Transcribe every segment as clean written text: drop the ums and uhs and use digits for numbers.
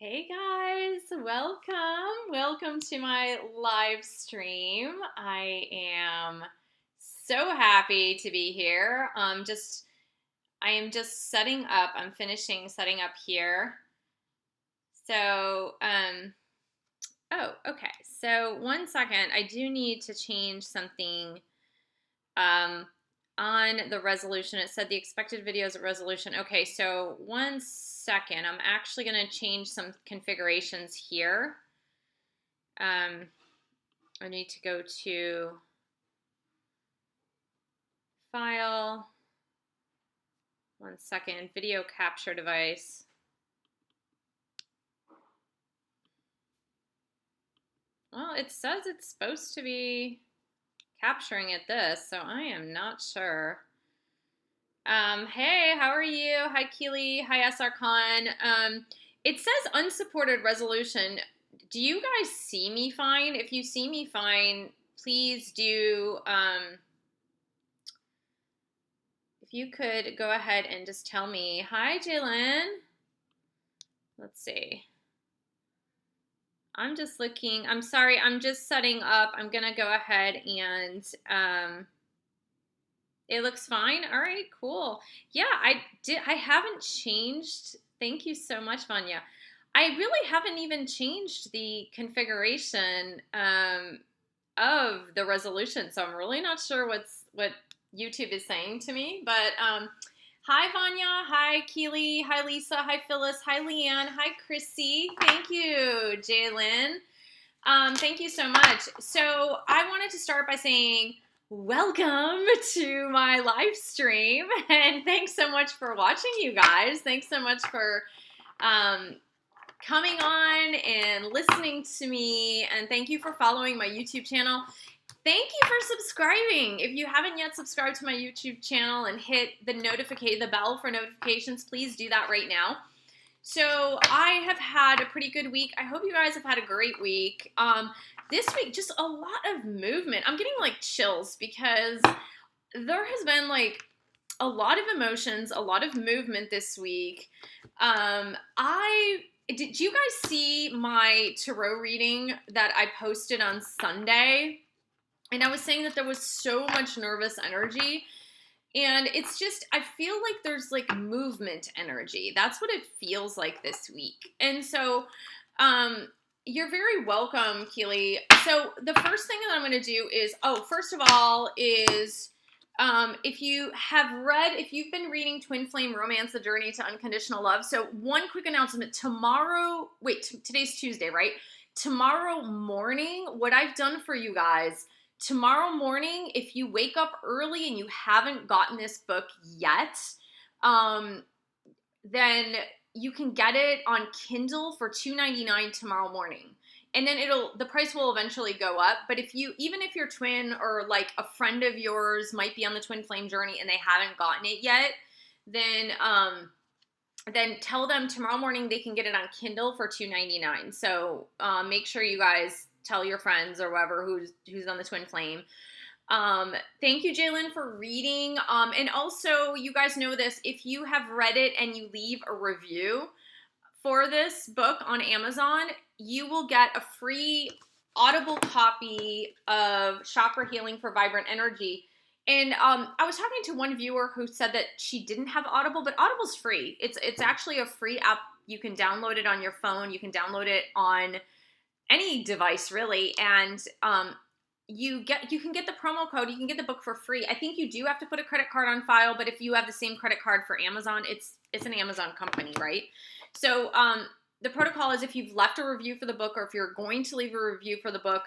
Hey guys, welcome to my live stream. I am so happy to be here. I am just setting up. I'm finishing setting up here. So, oh, okay. So 1 second, I do need to change something um, on the resolution. It said the expected videos at resolution. Okay, so 1 second. I'm actually going to change some configurations here. I need to go to File. 1 second. Video capture device. Well, it says it's supposed to be capturing at this, so I am not sure. Hey, how are you? Hi, Keely. Hi, SR Khan. It says unsupported resolution. Do you guys see me fine? If you see me fine, please do, if you could go ahead and just tell me. Hi, Jalen. Let's see. I'm just looking. I'm sorry. I'm just setting up. I'm going to go ahead and it looks fine. All right, cool. Yeah, I haven't changed. Thank you so much, Vanya. I really haven't even changed the configuration of the resolution, so I'm really not sure what YouTube is saying to me. But hi, Vanya. Hi, Keely. Hi, Lisa. Hi, Phyllis. Hi, Leanne. Hi, Chrissy. Thank you, Jalen. Thank you so much. So I wanted to start by saying welcome to my live stream, and thanks so much for watching, you guys. Thanks so much for coming on and listening to me, and thank you for following my YouTube channel. Thank you for subscribing. If you haven't yet subscribed to my YouTube channel and hit the bell for notifications, please do that right now. So I have had a pretty good week. I hope you guys have had a great week. This week, just a lot of movement. I'm getting like chills because there has been like a lot of emotions, a lot of movement this week. Did you guys see my tarot reading that I posted on Sunday? And I was saying that there was so much nervous energy. And it's just, I feel like there's like movement energy. That's what it feels like this week. And so, you're very welcome, Keely. So the first thing that I'm going to do is, first of all, is if you've been reading Twin Flame Romance, The Journey to Unconditional Love. So one quick announcement. Today's Tuesday, right? Tomorrow morning, what I've done for you guys, tomorrow morning, if you wake up early and you haven't gotten this book yet, then you can get it on Kindle for $2.99 tomorrow morning. And then the price will eventually go up. But even if your twin or like a friend of yours might be on the Twin Flame journey and they haven't gotten it yet, then tell them tomorrow morning they can get it on Kindle for $2.99. So make sure you guys tell your friends or whoever who's on the Twin Flame. Thank you, Jalen, for reading. And also, you guys know this, if you have read it and you leave a review for this book on Amazon, you will get a free Audible copy of Chakra Healing for Vibrant Energy. And I was talking to one viewer who said that she didn't have Audible, but Audible's free. It's actually a free app. You can download it on your phone. You can download it on any device, really. And you can get the promo code. You can get the book for free. I think you do have to put a credit card on file, but if you have the same credit card for Amazon, it's an Amazon company, right? So the protocol is if you've left a review for the book or if you're going to leave a review for the book,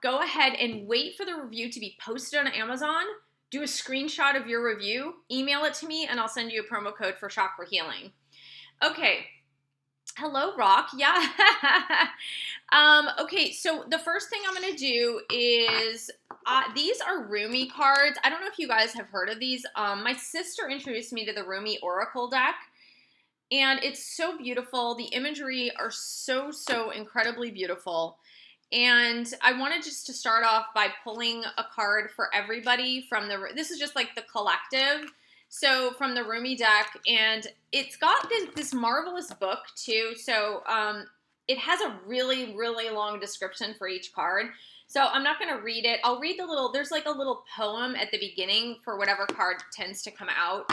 go ahead and wait for the review to be posted on Amazon. Do a screenshot of your review, email it to me, and I'll send you a promo code for Chakra Healing. Okay. Hello, Rock. Yeah. Okay, so the first thing I'm going to do is, these are Rumi cards. I don't know if you guys have heard of these. My sister introduced me to the Rumi Oracle deck, and it's so beautiful. The imagery are so, so incredibly beautiful. And I wanted just to start off by pulling a card for everybody this is just like the collective. So from the Rumi deck, and it's got this marvelous book too. So it has a really, really long description for each card. So I'm not going to read it. I'll read there's like a little poem at the beginning for whatever card tends to come out.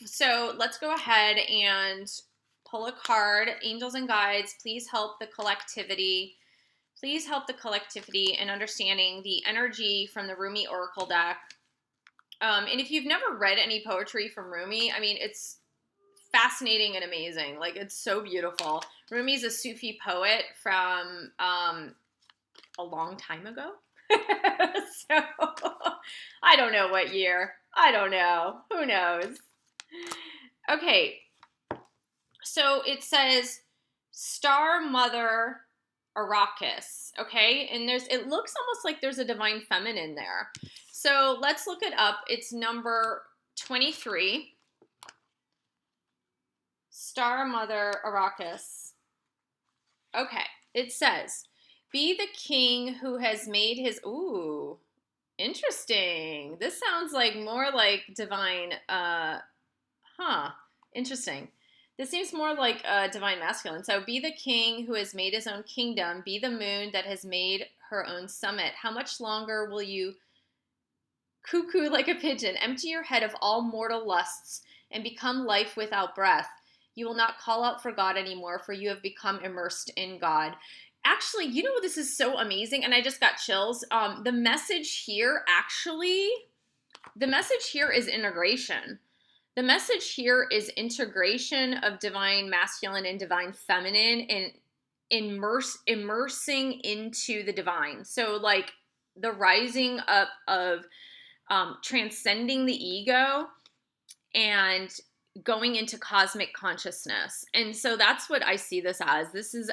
So let's go ahead and pull a card. Angels and guides, please help the collectivity. Please help the collectivity in understanding the energy from the Rumi Oracle deck. And if you've never read any poetry from Rumi, I mean, it's fascinating and amazing. Like, it's so beautiful. Rumi's a Sufi poet from a long time ago. So, I don't know what year. I don't know. Who knows? Okay. So it says, Star Mother Arrakis. Okay. And it looks almost like there's a divine feminine there. So let's look it up. It's number 23. Star Mother Arrakis. Okay. It says, be the king who has made his... Ooh, interesting. This sounds like more like divine... Interesting. This seems more like divine masculine. So be the king who has made his own kingdom. Be the moon that has made her own summit. How much longer will you cuckoo like a pigeon? Empty your head of all mortal lusts and become life without breath. You will not call out for God anymore, for you have become immersed in God. Actually, you know, this is so amazing, and I just got chills. The message here is integration. The message here is integration of divine masculine and divine feminine, and immersing into the divine. So like the rising up of transcending the ego and going into cosmic consciousness. And so that's what I see this as. This is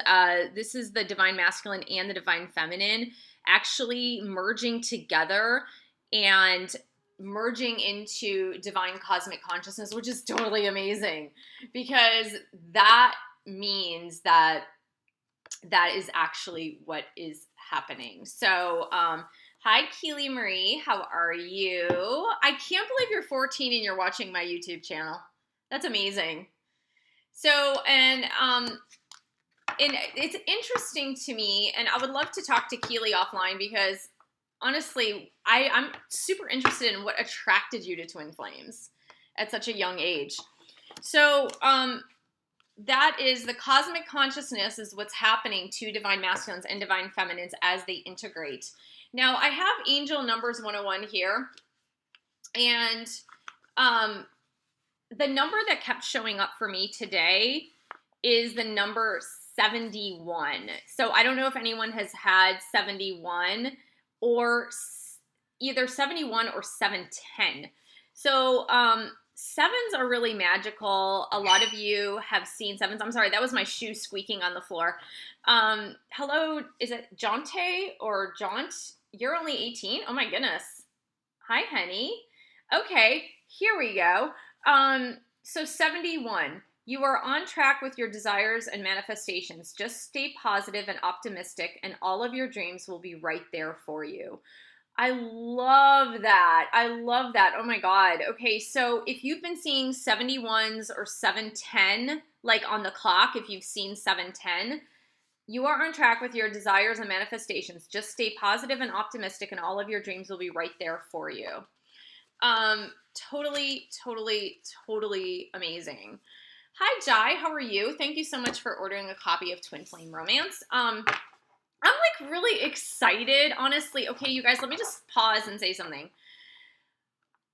the divine masculine and the divine feminine actually merging together and merging into divine cosmic consciousness, which is totally amazing, because that means that is actually what is happening. So, hi, Keely Marie. How are you? I can't believe you're 14 and you're watching my YouTube channel. That's amazing. So, and it's interesting to me, and I would love to talk to Keely offline, because honestly, I'm super interested in what attracted you to Twin Flames at such a young age. So, that is the cosmic consciousness is what's happening to divine masculines and divine feminines as they integrate. Now, I have Angel Numbers 101 here, and the number that kept showing up for me today is the number 71. So I don't know if anyone has had 71 or either 71 or 710. So sevens are really magical. A lot of you have seen sevens. I'm sorry, that was my shoe squeaking on the floor. Hello, is it Jonte or Jaunt? You're only 18? Oh my goodness. Hi, honey. Okay, here we go. So 71. You are on track with your desires and manifestations. Just stay positive and optimistic, and all of your dreams will be right there for you. I love that. I love that. Oh my God. Okay, so if you've been seeing 71s or 710, like on the clock, if you've seen 710, you are on track with your desires and manifestations. Just stay positive and optimistic, and all of your dreams will be right there for you. Totally, totally, totally amazing. Hi, Jai. How are you? Thank you so much for ordering a copy of Twin Flame Romance. I'm like really excited, honestly. Okay, you guys, let me just pause and say something.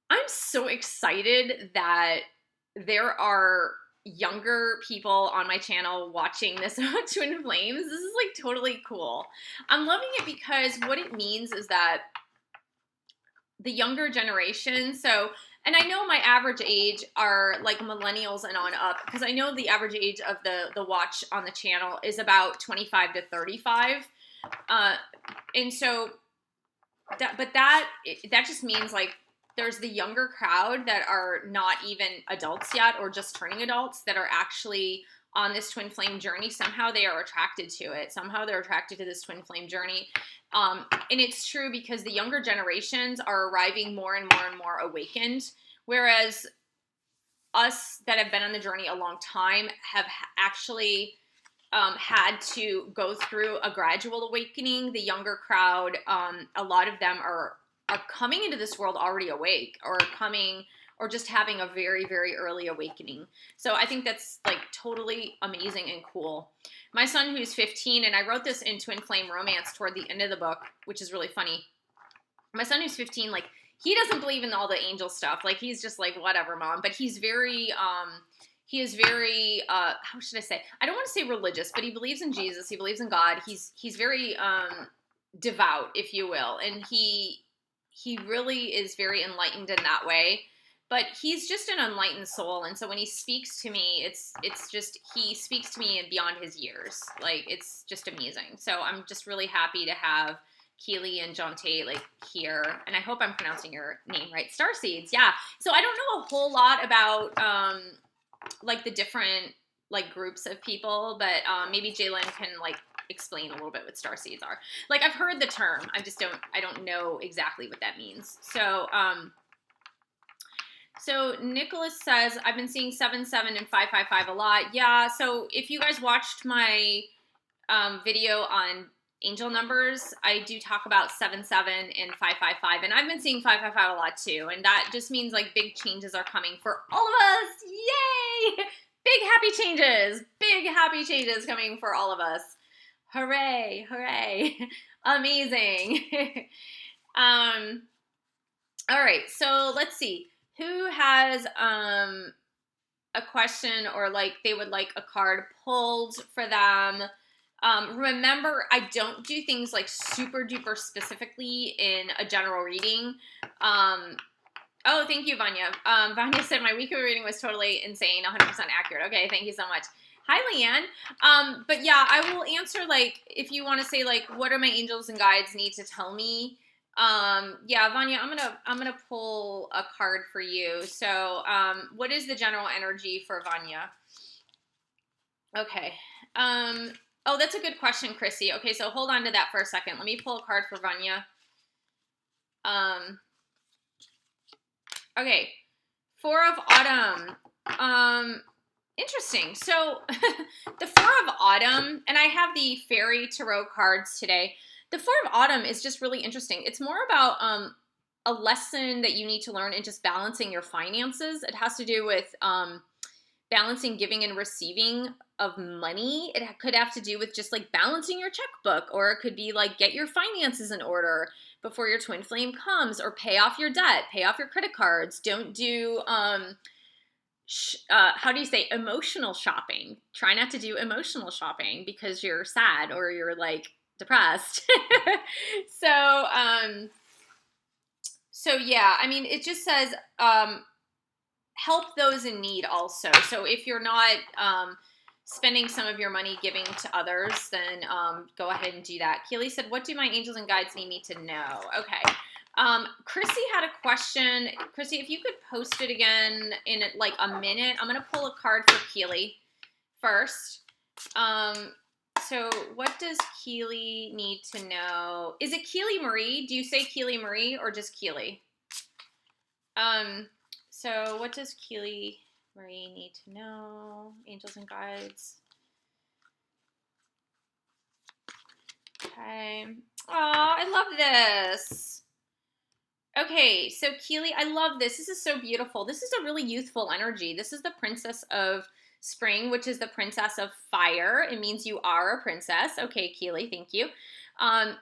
I'm so excited that there are younger people on my channel watching this Twin Flames. This is like totally cool. I'm loving it because what it means is that the younger generation, and I know my average age are like millennials and on up, because I know the average age of the watch on the channel is about 25 to 35. And so that just means like there's the younger crowd that are not even adults yet or just turning adults that are actually on this twin flame journey. Somehow they are attracted to it. Somehow they're attracted to this twin flame journey. And it's true because the younger generations are arriving more and more and more awakened, whereas us that have been on the journey a long time have actually had to go through a gradual awakening. The younger crowd, a lot of them are coming into this world already awake, or just having a very, very early awakening. So I think that's like totally amazing and cool. My son, who's 15, and I wrote this in Twin Flame Romance toward the end of the book, which is really funny. My son, who's 15, like, he doesn't believe in all the angel stuff. Like, he's just like, whatever, mom. But he's very, he is very, how should I say? I don't want to say religious, but he believes in Jesus. He believes in God. He's very devout, if you will. And he really is very enlightened in that way. But he's just an enlightened soul. And so when he speaks to me, it's just, he speaks to me beyond his years. Like, it's just amazing. So I'm just really happy to have Keely and Jonte like here. And I hope I'm pronouncing your name right. Starseeds, yeah. So I don't know a whole lot about like the different like groups of people, but maybe Jalen can like explain a little bit what starseeds are. Like, I've heard the term, I don't know exactly what that means. So so Nicholas says, I've been seeing 77 and 555 a lot. Yeah, so if you guys watched my video on angel numbers, I do talk about 77 and 555, and I've been seeing 555 a lot too, and that just means like big changes are coming for all of us. Yay! Big happy changes coming for all of us. Hooray, hooray. Amazing. All right, so let's see. Who has a question, or like they would like a card pulled for them? Remember, I don't do things like super duper specifically in a general reading. Oh, thank you, Vanya. Vanya said my weekly reading was totally insane, 100% accurate. Okay, thank you so much. Hi, Leanne. But yeah, I will answer, like, if you want to say, like, what are my angels and guides need to tell me? Yeah, Vanya, I'm gonna pull a card for you. So, what is the general energy for Vanya? Okay. Oh, that's a good question, Chrissy. Okay, so hold on to that for a second. Let me pull a card for Vanya. Okay. 4 of Autumn. Interesting. So the 4 of Autumn, and I have the Fairy Tarot cards today. The 4 of Autumn is just really interesting. It's more about a lesson that you need to learn in just balancing your finances. It has to do with balancing giving and receiving of money. It could have to do with just like balancing your checkbook, or it could be like get your finances in order before your twin flame comes, or pay off your debt, pay off your credit cards. Don't do how do you say, emotional shopping. Try not to do emotional shopping because you're sad or you're like depressed. So yeah, I mean, it just says help those in need also. So if you're not spending some of your money giving to others, then go ahead and do that. Keely said, what do my angels and guides need me to know? Okay. Chrissy had a question. Chrissy, if you could post it again in like a minute. I'm going to pull a card for Keely first. So what does Keely need to know? Is it Keely Marie? Do you say Keely Marie or just Keely? So what does Keely Marie need to know? Angels and guides. Okay. Oh, I love this. Okay, so Keely, I love this. This is so beautiful. This is a really youthful energy. This is the Princess of Spring, which is the Princess of Fire. It means you are a princess. Okay, Keely, thank you.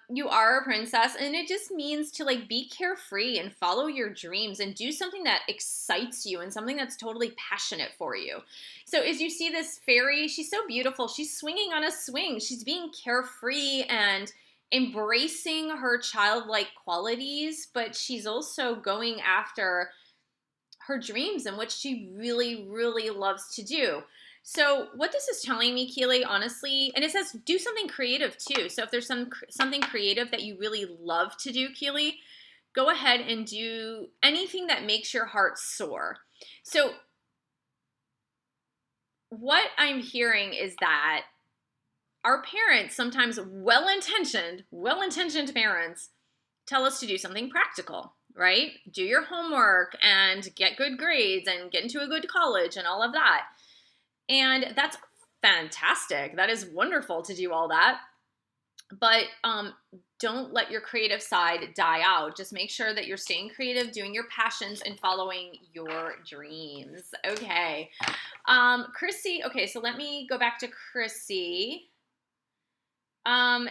You are a princess, and it just means to like be carefree and follow your dreams and do something that excites you and something that's totally passionate for you. So as you see this fairy, she's so beautiful. She's swinging on a swing. She's being carefree and embracing her childlike qualities, but she's also going after her dreams and what she really, really loves to do. So what this is telling me, Keely, honestly, and it says do something creative too. So if there's something creative that you really love to do, Keely, go ahead and do anything that makes your heart soar. So what I'm hearing is that our parents, sometimes well-intentioned parents, tell us to do something practical, right? Do your homework and get good grades and get into a good college and all of that. And that's fantastic. That is wonderful to do all that. But don't let your creative side die out. Just make sure that you're staying creative, doing your passions, and following your dreams. Okay. Chrissy, okay, so let me go back to Chrissy.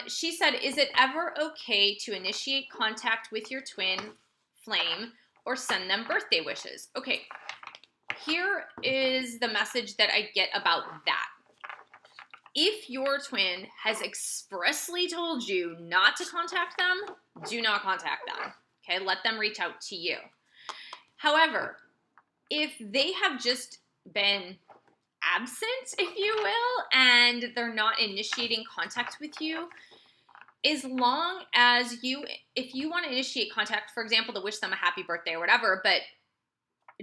She said, is it ever okay to initiate contact with your twin flame or send them birthday wishes? Okay, here is the message that I get about that. If your twin has expressly told you not to contact them, do not contact them. Okay, let them reach out to you. However, if they have just been absent, if you will, and they're not initiating contact with you, as long as if you want to initiate contact, for example, to wish them a happy birthday or whatever, but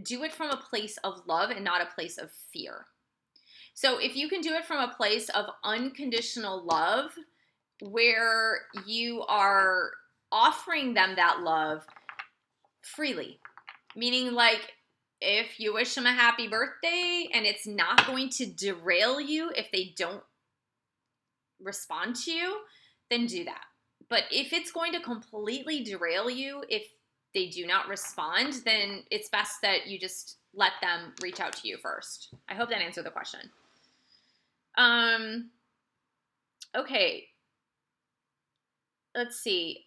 do it from a place of love and not a place of fear. So if you can do it from a place of unconditional love, where you are offering them that love freely, meaning like if you wish them a happy birthday and it's not going to derail you if they don't respond to you, then do that. But if it's going to completely derail you if they do not respond, then it's best that you just let them reach out to you first. I hope that answered the question. Okay. Let's see.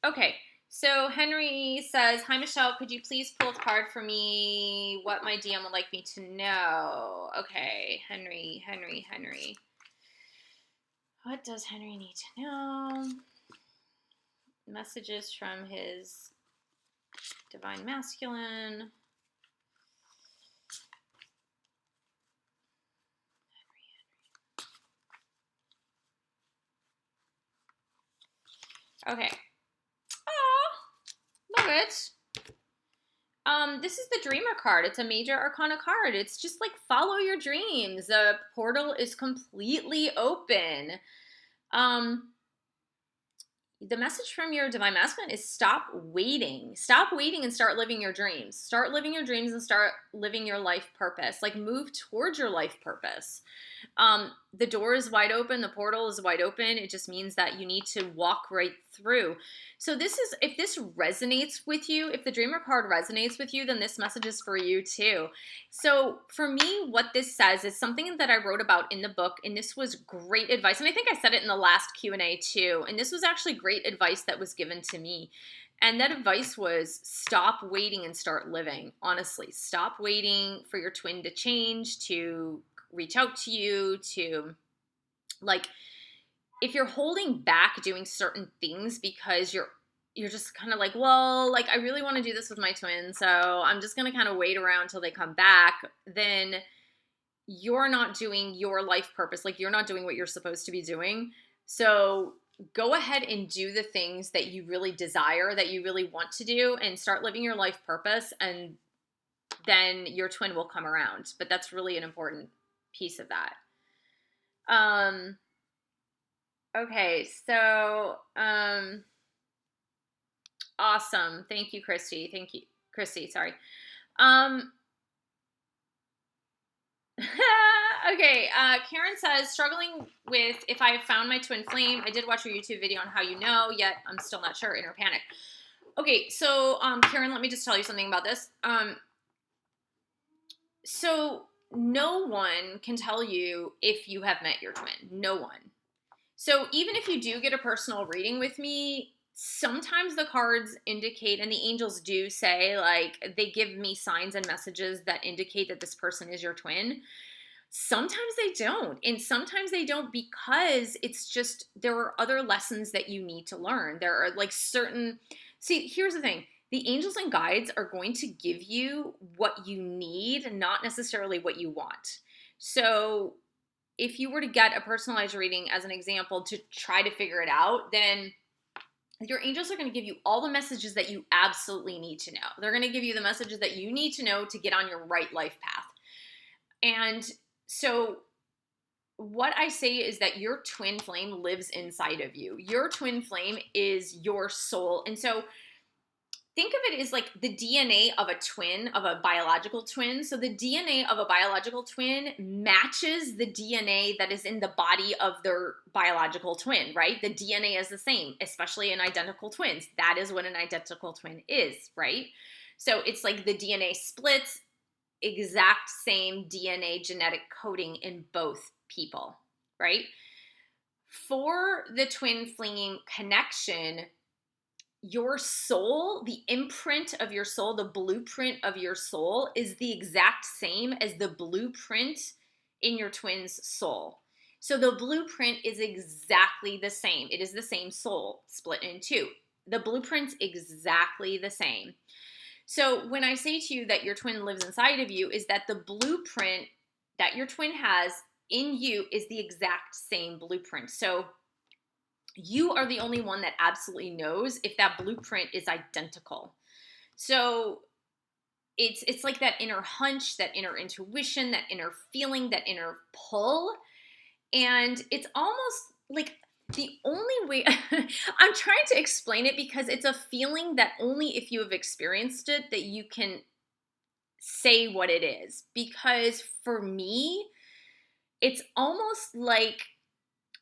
Okay. So Henry says, hi, Michelle, could you please pull a card for me what my DM would like me to know? Okay, Henry. What does Henry need to know? Messages from his divine masculine. Okay. Oh, love it. This is the Dreamer card. It's a major arcana card. It's just like follow your dreams. The portal is completely open. The message from your divine masculine is stop waiting. Stop waiting and start living your dreams. Start living your dreams and start living your life purpose. Like move towards your life purpose. The door is wide open. The portal is wide open. It just means that you need to walk right through. So this is, if this resonates with you, if the Dreamer card resonates with you, then this message is for you too. So for me, what this says is something that I wrote about in the book, and this was great advice. And I think I said it in the last Q&A too. And this was actually great advice that was given to me. And that advice was stop waiting and start living. Honestly, stop waiting for your twin to change, to reach out to you, to like, if you're holding back doing certain things because you're just kind of like, well, like I really want to do this with my twin, so I'm just going to kind of wait around till they come back, then you're not doing your life purpose. Like you're not doing what you're supposed to be doing. So go ahead and do the things that you really desire, that you really want to do, and start living your life purpose, and then your twin will come around. But that's really an important piece of that. Okay, so awesome. Thank you, Christy. Thank you, Christy. Sorry. Okay, Karen says, struggling with if I found my twin flame. I did watch your YouTube video on how you know, yet I'm still not sure. Inner panic. Okay, so Karen, let me just tell you something about this. So no one can tell you if you have met your twin. No one. So even if you do get a personal reading with me, sometimes the cards indicate, and the angels do say, like, they give me signs and messages that indicate that this person is your twin. Sometimes they don't. And sometimes they don't because it's just, there are other lessons that you need to learn. There are like certain, see, here's the thing. The angels and guides are going to give you what you need, not necessarily what you want. So if you were to get a personalized reading as an example to try to figure it out, then your angels are going to give you all the messages that you absolutely need to know. They're going to give you the messages that you need to know to get on your right life path. And so what I say is that your twin flame lives inside of you. Your twin flame is your soul. And so think of it as like the DNA of a twin, of a biological twin. So the DNA of a biological twin matches the DNA that is in the body of their biological twin, right? The DNA is the same, especially in identical twins. That is what an identical twin is, right? So it's like the DNA splits, exact same DNA genetic coding in both people, right? For the twin flame connection, your soul, the imprint of your soul, the blueprint of your soul is the exact same as the blueprint in your twin's soul. So the blueprint is exactly the same. It is the same soul split in two. The blueprint's exactly the same. So when I say to you that your twin lives inside of you, is that the blueprint that your twin has in you is the exact same blueprint. So you are the only one that absolutely knows if that blueprint is identical. So it's like that inner hunch, that inner intuition, that inner feeling, that inner pull. And it's almost like the only way I'm trying to explain it, because it's a feeling that only if you have experienced it that you can say what it is. Because for me, it's almost like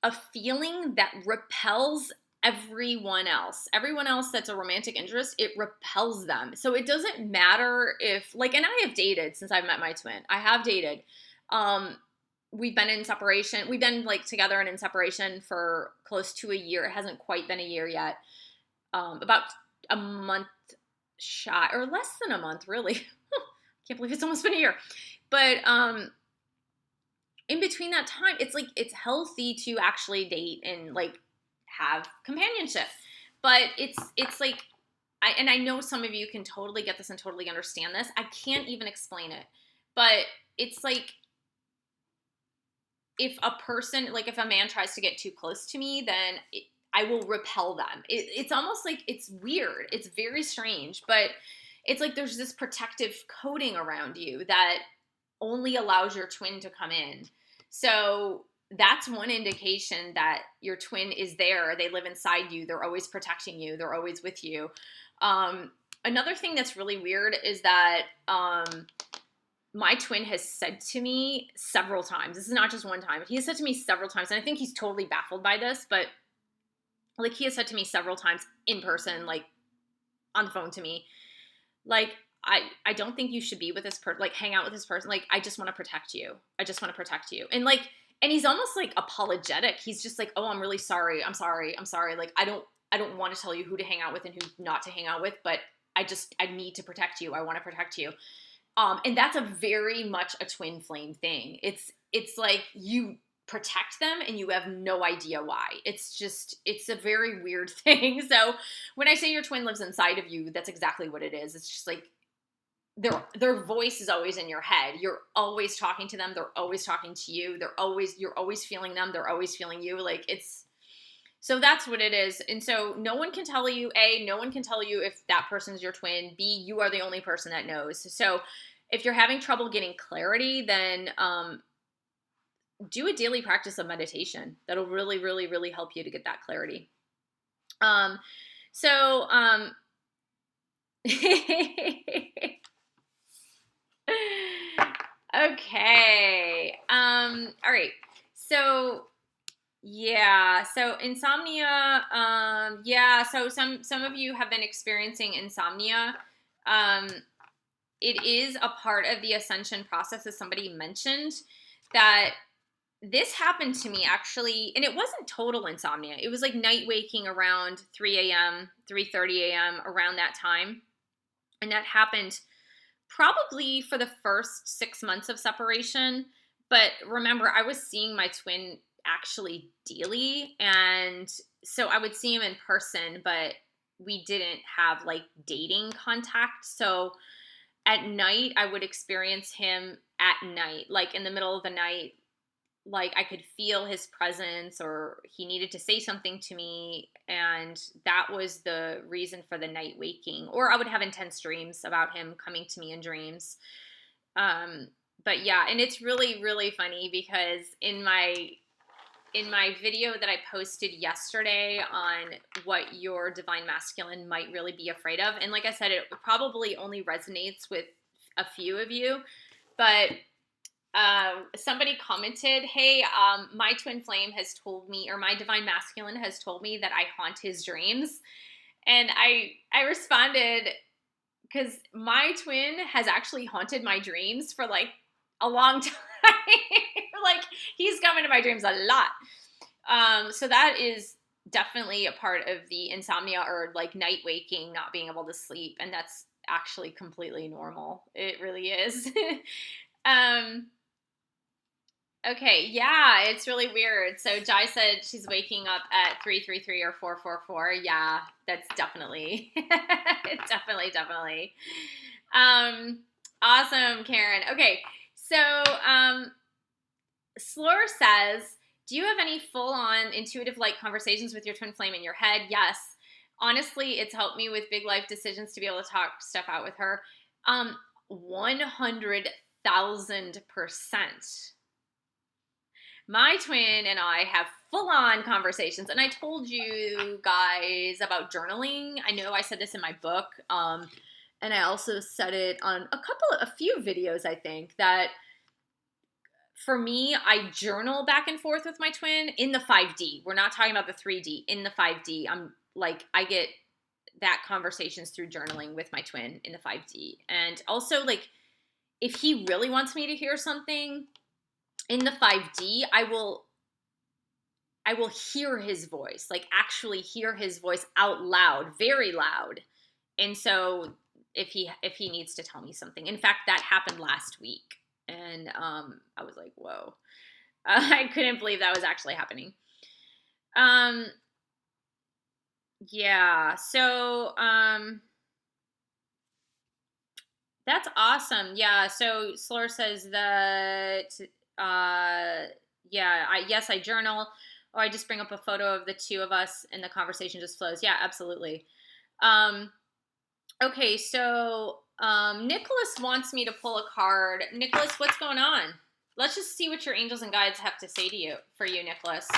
a feeling that repels everyone else. Everyone else that's a romantic interest, it repels them. So it doesn't matter if, like, and I have dated since I've met my twin. I have dated. We've been in separation. We've been like together and in separation for close to a year. It hasn't quite been a year yet. About a month shy, or less than a month, really. Can't believe it's almost been a year. But in between that time, it's like, it's healthy to actually date and like have companionship. But it's like, I know some of you can totally get this and totally understand this. I can't even explain it. But it's like, if a person, like if a man tries to get too close to me, then I will repel them. It's almost like, it's weird. It's very strange. But it's like there's this protective coating around you that only allows your twin to come in. So that's one indication that your twin is there. They live inside you. They're always protecting you. They're always with you. Another thing that's really weird is that my twin has said to me several times, this is not just one time, he has said to me several times, and I think he's totally baffled by this, but like he has said to me several times in person, like on the phone to me, like, I don't think you should be with this person, like hang out with this person. Like, I just want to protect you. I just want to protect you. And like, and he's almost like apologetic. He's just like, oh, I'm really sorry. I'm sorry. Like, I don't want to tell you who to hang out with and who not to hang out with, but I need to protect you. I want to protect you. And that's a very much a twin flame thing. It's like you protect them and you have no idea why. It's a very weird thing. So when I say your twin lives inside of you, that's exactly what it is. It's just like, their voice is always in your head. You're always talking to them. They're always talking to you. You're always feeling them. They're always feeling you. Like, so that's what it is. And so no one can tell you, no one can tell you if that person's your twin. B, you are the only person that knows. So if you're having trouble getting clarity, then do a daily practice of meditation. That'll really, really, really help you to get that clarity. Okay. All right. So yeah. So insomnia. Yeah. So some of you have been experiencing insomnia. It is a part of the ascension process, as somebody mentioned, that this happened to me actually, and it wasn't total insomnia. It was like night waking around 3 a.m., 3:30 a.m., around that time. And that happened probably for the first 6 months of separation. But remember, I was seeing my twin actually daily. And so I would see him in person, but we didn't have like dating contact. So at night, I would experience him at night, like in the middle of the night. Like I could feel his presence, or he needed to say something to me. And that was the reason for the night waking. Or I would have intense dreams about him coming to me in dreams. But yeah, and it's really, really funny because in my in my video that I posted yesterday on what your divine masculine might really be afraid of. And like I said, it probably only resonates with a few of you, but somebody commented, hey, my twin flame has told me, or my divine masculine has told me that I haunt his dreams. And I responded, because my twin has actually haunted my dreams for like a long time. Like, he's come into my dreams a lot. So that is definitely a part of the insomnia, or like night waking, not being able to sleep. And that's actually completely normal. It really is. Okay, yeah, it's really weird. So Jai said she's waking up at 333 or 444. Yeah, that's definitely, definitely. Awesome, Karen. Okay, so Slur says, do you have any full-on intuitive light conversations with your twin flame in your head? Yes. Honestly, it's helped me with big life decisions to be able to talk stuff out with her. 100,000%. My twin and I have full-on conversations, and I told you guys about journaling. I know I said this in my book, and I also said it on a few videos, I think, that for me, I journal back and forth with my twin in the 5D. We're not talking about the 3D. In the 5D, I get that conversations through journaling with my twin in the 5D. And also, like, if he really wants me to hear something in the 5D, I will hear his voice, like actually hear his voice out loud, very loud. And so if he needs to tell me something, in fact, that happened last week. And I was like, whoa, I couldn't believe that was actually happening. Yeah, so that's awesome. Yeah, so Slur says that yes, I journal, or I just bring up a photo of the two of us and the conversation just flows. Yeah, absolutely. Okay, so Nicholas wants me to pull a card. Nicholas, what's going on? Let's just see what your angels and guides have to say to you, Nicholas.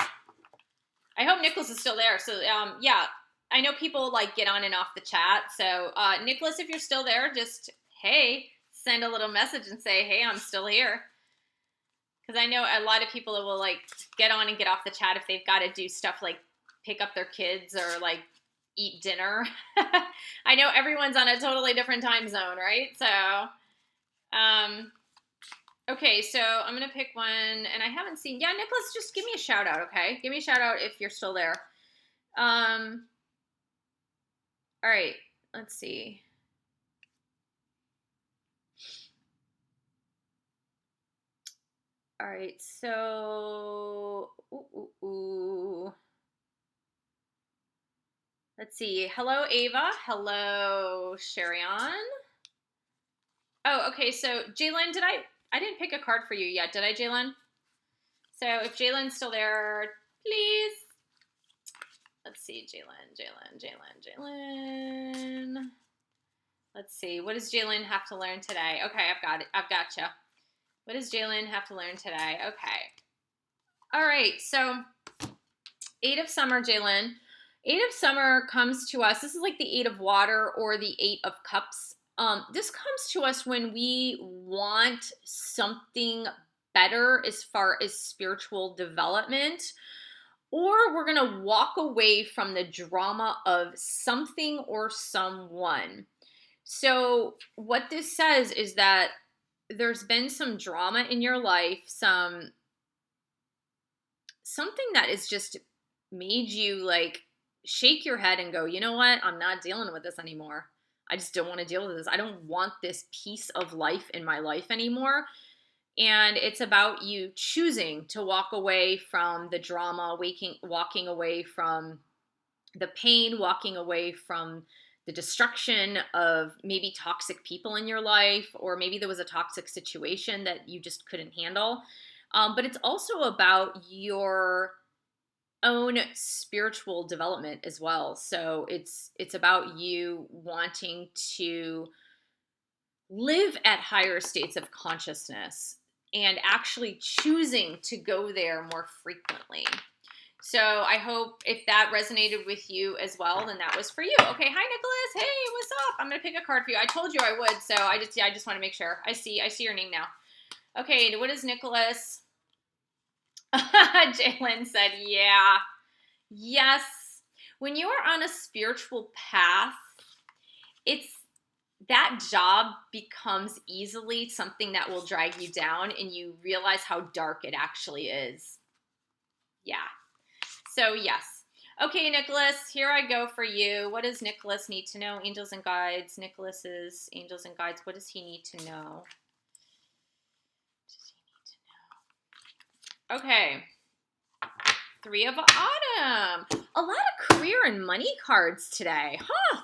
I hope Nicholas is still there. So yeah, I know people like get on and off the chat. So Nicholas, if you're still there, just hey, send a little message and say, hey, I'm still here. Because I know a lot of people will like get on and get off the chat if they've got to do stuff like pick up their kids or like eat dinner. I know everyone's on a totally different time zone, right? So, okay, so I'm going to pick one, and I haven't seen, yeah, Nicholas, just give me a shout out, okay? Give me a shout out if you're still there. All right, let's see. All right, so, let's see. Hello, Ava. Hello, Sherion. Oh, okay, so Jalen, I didn't pick a card for you yet, did I, Jalen? So if Jalen's still there, please. Let's see, Jalen. Let's see, what does Jalen have to learn today? Okay, I've got you. What does Jalen have to learn today? Okay. All right, so 8 of Summer, Jalen. 8 of Summer comes to us. This is like the 8 of Water or the 8 of Cups. This comes to us when we want something better as far as spiritual development, or we're going to walk away from the drama of something or someone. So what this says is that there's been some drama in your life, something that has just made you like shake your head and go, you know what? I'm not dealing with this anymore. I just don't want to deal with this. I don't want this piece of life in my life anymore. And it's about you choosing to walk away from the drama, walking away from the pain, walking away from the destruction of maybe toxic people in your life, or maybe there was a toxic situation that you just couldn't handle. But it's also about your own spiritual development as well. So it's about you wanting to live at higher states of consciousness. and actually choosing to go there more frequently. So I hope if that resonated with you as well, then that was for you. Okay, hi Nicholas. Hey, what's up? I'm gonna pick a card for you. I told you I would, so I just want to make sure. I see your name now. Okay, what is Nicholas? Jalen said, yeah. Yes. When you are on a spiritual path, that job becomes easily something that will drag you down, and you realize how dark it actually is. Yeah. So yes. Okay, Nicholas, here I go for you. What does Nicholas need to know? Angels and guides. Nicholas's angels and guides. What does he need to know? Okay. 3 of Autumn. A lot of career and money cards today. Huh.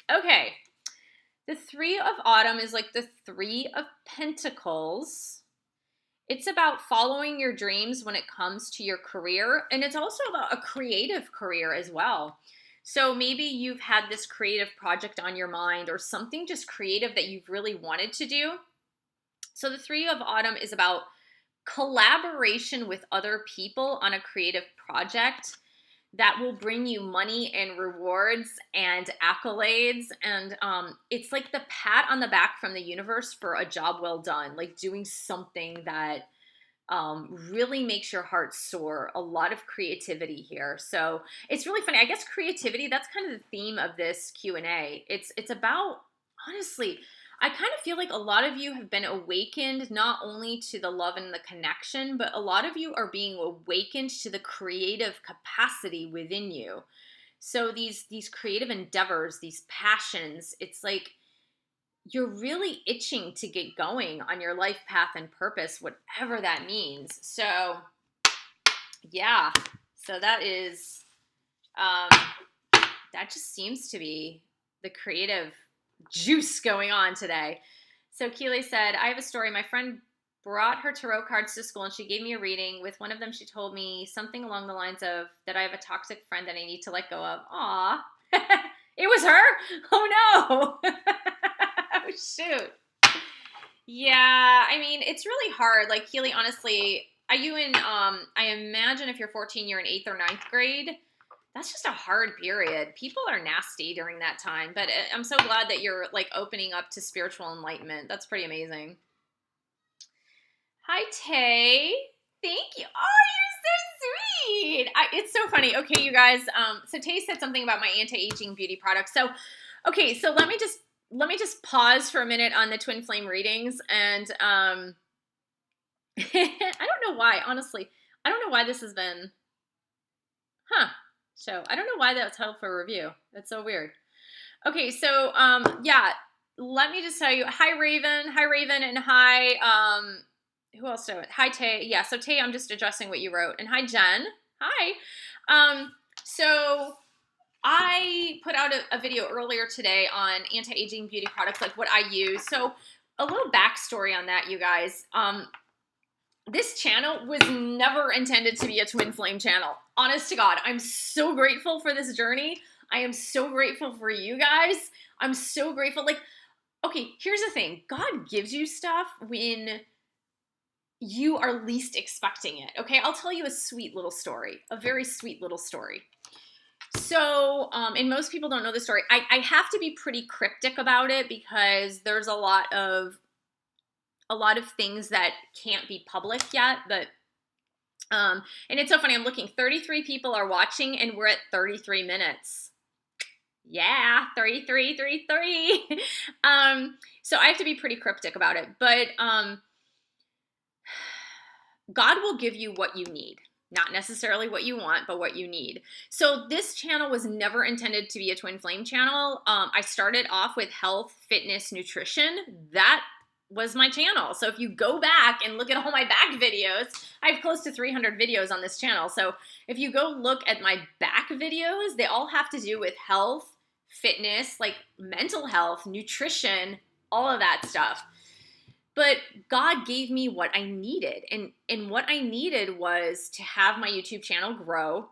Okay. The 3 of Autumn is like the 3 of Pentacles. It's about following your dreams when it comes to your career. And it's also about a creative career as well. So maybe you've had this creative project on your mind or something just creative that you've really wanted to do. So the 3 of Autumn is about collaboration with other people on a creative project that will bring you money and rewards and accolades. And it's like the pat on the back from the universe for a job well done, like doing something that really makes your heart soar. A lot of creativity here. So it's really funny. I guess creativity, that's kind of the theme of this Q&A. It's about, honestly, I kind of feel like a lot of you have been awakened not only to the love and the connection, but a lot of you are being awakened to the creative capacity within you. So these creative endeavors, these passions, it's like you're really itching to get going on your life path and purpose, whatever that means. So yeah, so that is, that just seems to be the creative juice going on today. So Keely said, I have a story. My friend brought her tarot cards to school and she gave me a reading. With one of them, she told me something along the lines of that I have a toxic friend that I need to let go of. Aw. It was her? Oh no. Oh shoot. Yeah, I mean, it's really hard. Like Keely, honestly, are you in, I imagine if you're 14, you're in 8th or 9th grade. That's just a hard period. People are nasty during that time, but I'm so glad that you're like opening up to spiritual enlightenment. That's pretty amazing. Hi, Tay. Thank you. Oh, you're so sweet. It's so funny. Okay, you guys. So Tay said something about my anti-aging beauty products. So, okay, so let me just pause for a minute on the twin flame readings, and I don't know why. Honestly, I don't know why this has been. So I don't know why that's held for review. That's so weird. Okay, so yeah, let me just tell you. Hi Raven, and hi who else? Hi Tay. Yeah, so Tay, I'm just addressing what you wrote, and hi Jen. Hi. So I put out a video earlier today on anti-aging beauty products, like what I use. So a little backstory on that, you guys. This channel was never intended to be a twin flame channel. Honest to God, I'm so grateful for this journey. I am so grateful for you guys. I'm so grateful. Like, okay, here's the thing. God gives you stuff when you are least expecting it. Okay, I'll tell you a sweet little story, a very sweet little story. So, and most people don't know the story. I have to be pretty cryptic about it because there's a lot of things that can't be public yet, but and it's so funny. I'm looking, 33 people are watching and we're at 33 minutes. Yeah, 33. So I have to be pretty cryptic about it, but God will give you what you need. Not necessarily what you want, but what you need. So this channel was never intended to be a twin flame channel. I started off with health, fitness, nutrition. That was my channel. So if you go back and look at all my back videos, I have close to 300 videos on this channel. So if you go look at my back videos, they all have to do with health, fitness, like mental health, nutrition, all of that stuff. But God gave me what I needed. And what I needed was to have my YouTube channel grow,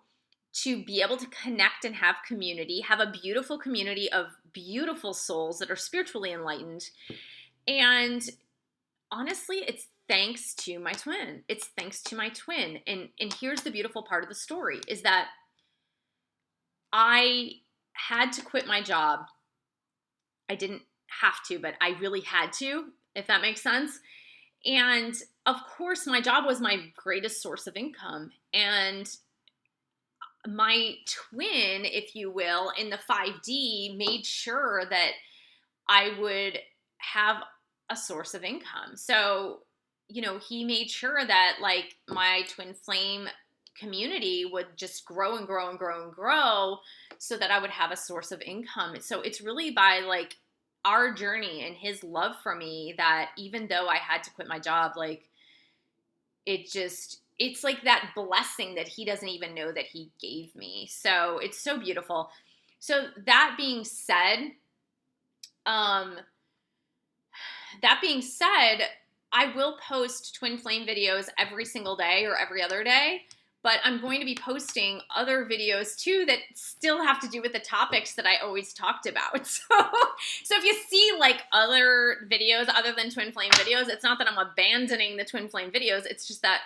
to be able to connect and have community, have a beautiful community of beautiful souls that are spiritually enlightened. And honestly, it's thanks to my twin. It's thanks to my twin. And here's the beautiful part of the story is that I had to quit my job. I didn't have to, but I really had to, if that makes sense. And of course, my job was my greatest source of income. And my twin, if you will, in the 5D made sure that I would have a source of income. So, you know, he made sure that like my twin flame community would just grow and grow and grow and grow so that I would have a source of income. So it's really by like our journey and his love for me that even though I had to quit my job, like it's like that blessing that he doesn't even know that he gave me. So it's so beautiful. So that being said, I will post twin flame videos every single day or every other day, but I'm going to be posting other videos too that still have to do with the topics that I always talked about. So if you see like other videos other than twin flame videos, it's not that I'm abandoning the twin flame videos. It's just that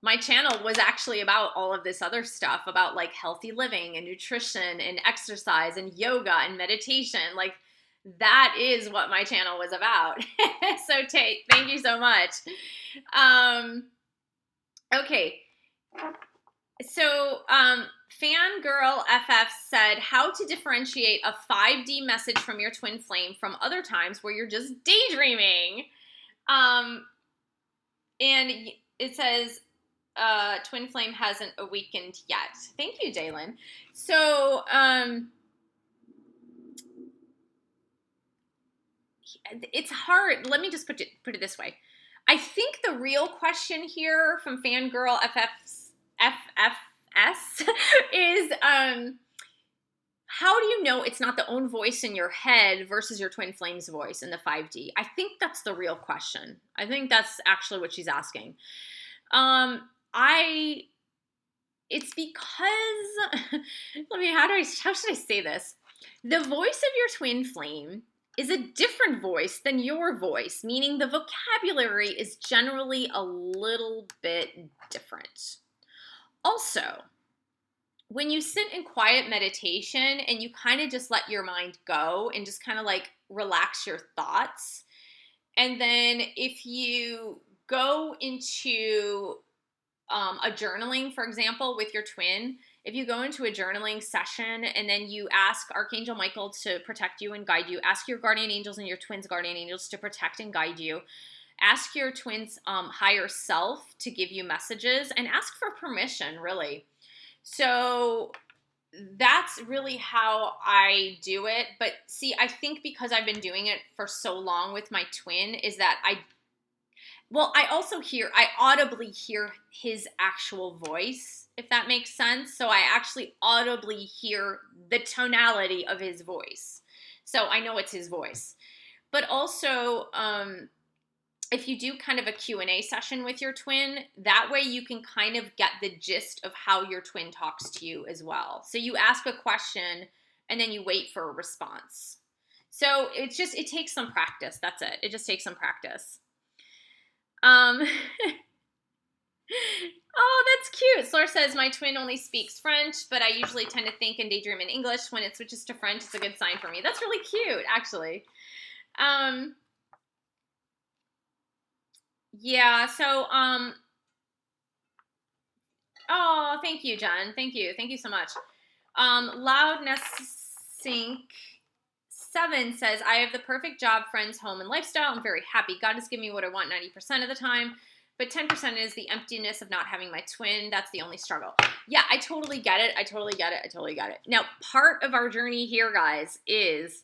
my channel was actually about all of this other stuff, about like healthy living and nutrition and exercise and yoga and meditation. Like that is what my channel was about. So thank you so much. Okay. So Fangirl FF said, how to differentiate a 5D message from your twin flame from other times where you're just daydreaming. And it says, twin flame hasn't awakened yet. Thank you, Daylin. So, it's hard. Let me just put it this way. I think the real question here from Fangirl FFS is, how do you know it's not the own voice in your head versus your twin flame's voice in the 5D? I think that's the real question. I think that's actually what she's asking. It's because, how should I say this? The voice of your twin flame is a different voice than your voice, meaning the vocabulary is generally a little bit different. Also, when you sit in quiet meditation and you kind of just let your mind go and just kind of like relax your thoughts, and then if you go into a journaling, for example, with your twin, if you go into a journaling session and then you ask Archangel Michael to protect you and guide you, ask your guardian angels and your twins' guardian angels to protect and guide you, ask your twins' higher self to give you messages, and ask for permission, really. So that's really how I do it. But see, I think because I've been doing it for so long with my twin is that I audibly hear his actual voice, if that makes sense. So I actually audibly hear the tonality of his voice. So I know it's his voice. But also, if you do kind of a Q&A session with your twin, that way you can kind of get the gist of how your twin talks to you as well. So you ask a question and then you wait for a response. So it takes some practice. That's it. It just takes some practice. Oh, that's cute. Slor says, my twin only speaks French, but I usually tend to think and daydream in English. When it switches to French, it's a good sign for me. That's really cute, actually. Yeah, so, oh, thank you, Jen. Thank you. Thank you so much. Loudness Sings 7 says, I have the perfect job, friends, home, and lifestyle. I'm very happy. God has given me what I want 90% of the time, but 10% is the emptiness of not having my twin. That's the only struggle. Yeah, I totally get it. I totally get it. Now, part of our journey here, guys, is,